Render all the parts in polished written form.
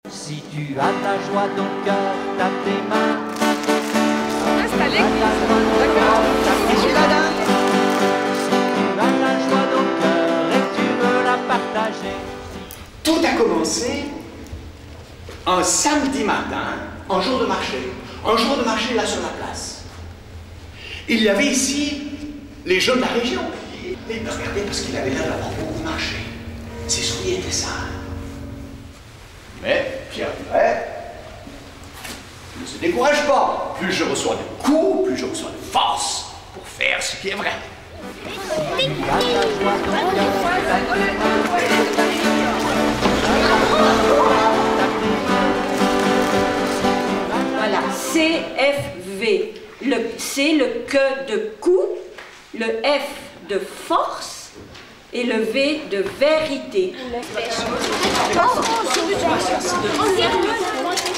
Si tu as la joie dans le cœur, tape tes mains. C'est à l'église. D'accord. Et chez la dame. Si tu as la joie dans le cœur et que tu veux la partager. Tout a commencé un samedi matin, un jour de marché. Un jour de marché là sur la place. Il y avait ici les jeunes de la région. Il me regardait parce qu'il avait l'air d'avoir beaucoup marché. Ses souliers étaient sales. Mais, puis après, je ne se décourage pas. Plus je reçois de coups, plus je reçois de force pour faire ce qui est vrai. Voilà, CFV. Le C, le que de coup, le F de force et le V de vérité.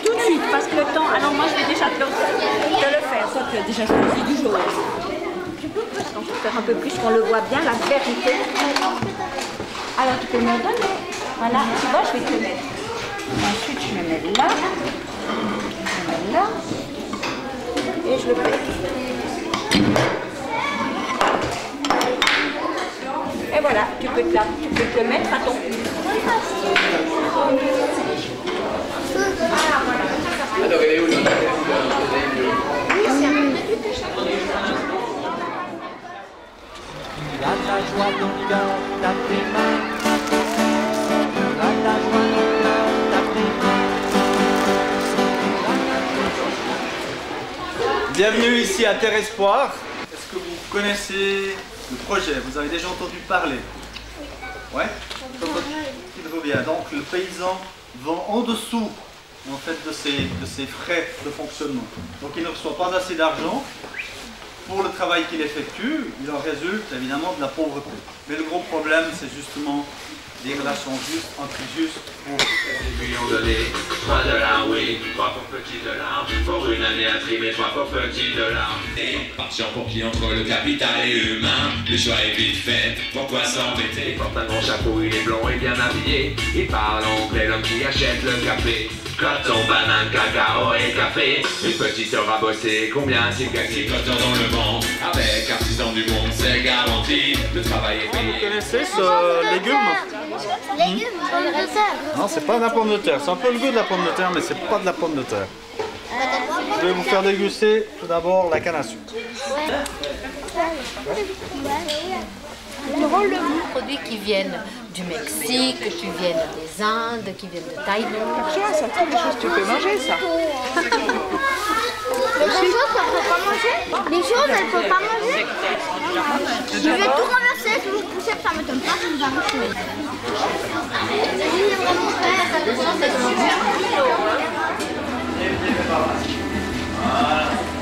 Tout de suite, parce que le temps. Alors moi je vais déjà te le faire, ça que déjà choisi du jour. Tu peux faire un peu plus, qu'on le voit bien, la vérité. Alors tu peux me le donner. Voilà, tu vois, je vais te le mettre. Ensuite je me mets là. Je me mets là. Et je le fais. Et voilà, tu peux te le mettre à ton. Alors, elle est où, Tu as la joie dans le cœur, tape tes mains. Tu as la joie dans le cœur, tape tes mains. Bienvenue ici à Terre Espoir. Est-ce que vous connaissez le projet? Vous avez déjà entendu parler? Ouais? Il revient. Donc le paysan vend en dessous en fait de ses frais de fonctionnement. Donc il ne reçoit pas assez d'argent pour le travail qu'il effectue. Il en résulte évidemment de la pauvreté. Mais le gros problème, c'est justement des relations justes, entre justes pour... Des millions donnés, 3 $, oui, 3 pour petit dollar. Pour une année à trimer, 3 pour petit dollar. Et patient pour qui entre le capital et humain, le choix est vite fait, pourquoi s'embêter? Il porte un grand chapeau, il est blond et bien habillé. Il parle anglais, l'homme qui achète le café. Coton, banane, cacao et café. Une petite heure à bosser, combien s'il gagne? 6 cotons dans le vent, avec artisan du monde, c'est garanti. Le travail est payé. Vous connaissez ce légume? Légumes, pomme de terre. Non, c'est pas de la pomme de terre. C'est un peu le goût de la pomme de terre, mais c'est pas de la pomme de terre. Je vais vous faire déguster tout d'abord la canne à sucre. Produits qui viennent du Mexique, qui viennent des Indes, qui viennent de Thaïlande. Ça, c'est des choses que tu peux manger, ça. Les choses, on peut pas manger. Les choses, elles ne peuvent pas manger. Je vais tout renverser, tout pousser, ça ne m'étonne pas, ça me va marcher.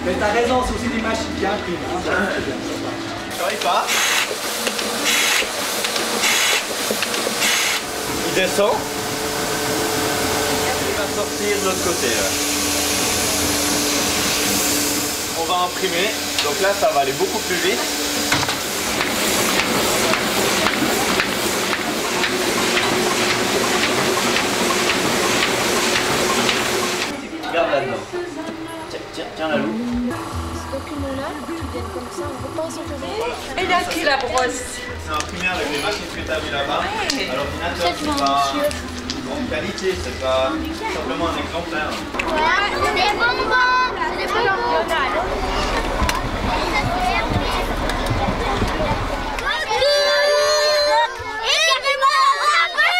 Mais t'as raison, c'est aussi des machines qui impriment. Ça arrive pas. Il descend. Il va sortir de l'autre côté. Là. On va imprimer. Donc là, ça va aller beaucoup plus vite. Regarde là-dedans. Tiens la loupe. Ce document-là, qui viennent comme ça, on peut pas s'en Et il y a qui la brosse? C'est imprimé avec les machines que tu as vues là-bas. À l'ordinateur, c'est pas une grande qualité, c'est pas simplement un exemplaire. Ouais, c'est des bonbons. C'est des bonbons.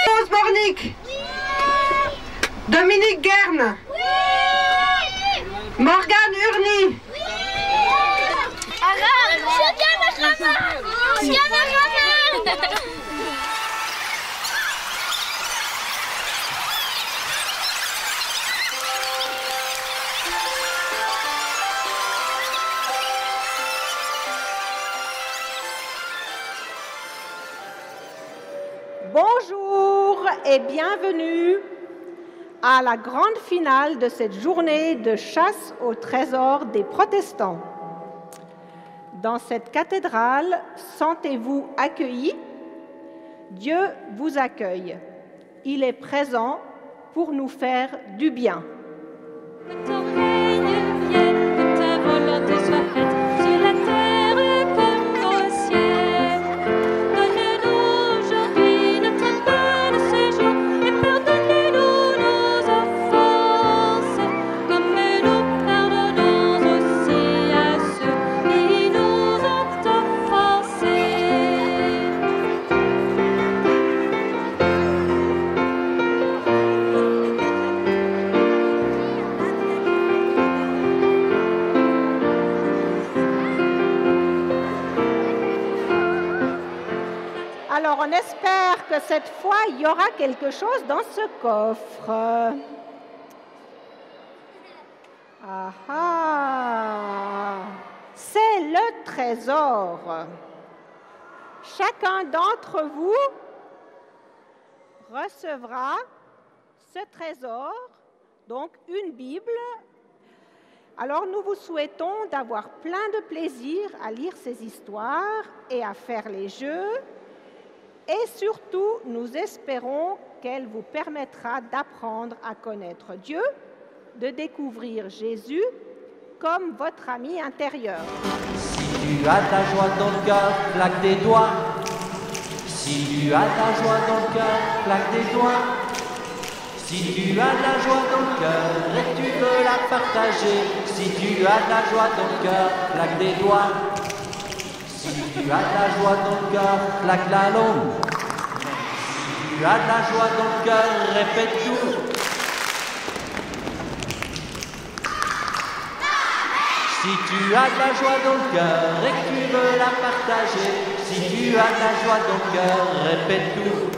Rose Bornick. Dominique Guerne. Morgane Urny. Bonjour et bienvenue à la grande finale de cette journée de chasse au trésor des protestants. Dans cette cathédrale, sentez-vous accueillis? Dieu vous accueille. Il est présent, pour nous faire du bien. Que ton règne vienne, que ta volonté soit faite sur la terre comme dans le ciel. Donne-nous aujourd'hui notre pain de ce jour et pardonne-nous nos offenses, comme nous pardonnons aussi à ceux qui nous ont offensés. Alors, on espère que cette fois, il y aura quelque chose dans ce coffre. Ah ah! C'est le trésor. Chacun d'entre vous recevra ce trésor, donc une Bible. Alors, nous vous souhaitons d'avoir plein de plaisir à lire ces histoires et à faire les jeux. Et surtout, nous espérons qu'elle vous permettra d'apprendre à connaître Dieu, de découvrir Jésus comme votre ami intérieur. Si tu as ta joie dans le cœur, claque des doigts. Si tu as ta joie dans le cœur, claque des doigts. Si tu as la joie dans le cœur et tu veux la partager, si tu as la joie dans le cœur, claque des doigts. Si tu as la joie dans le cœur, claque la langue. Si tu as la joie dans le cœur, répète tout. Si tu as de la joie dans le cœur et que tu veux la partager, si tu as de la joie dans le cœur, répète tout.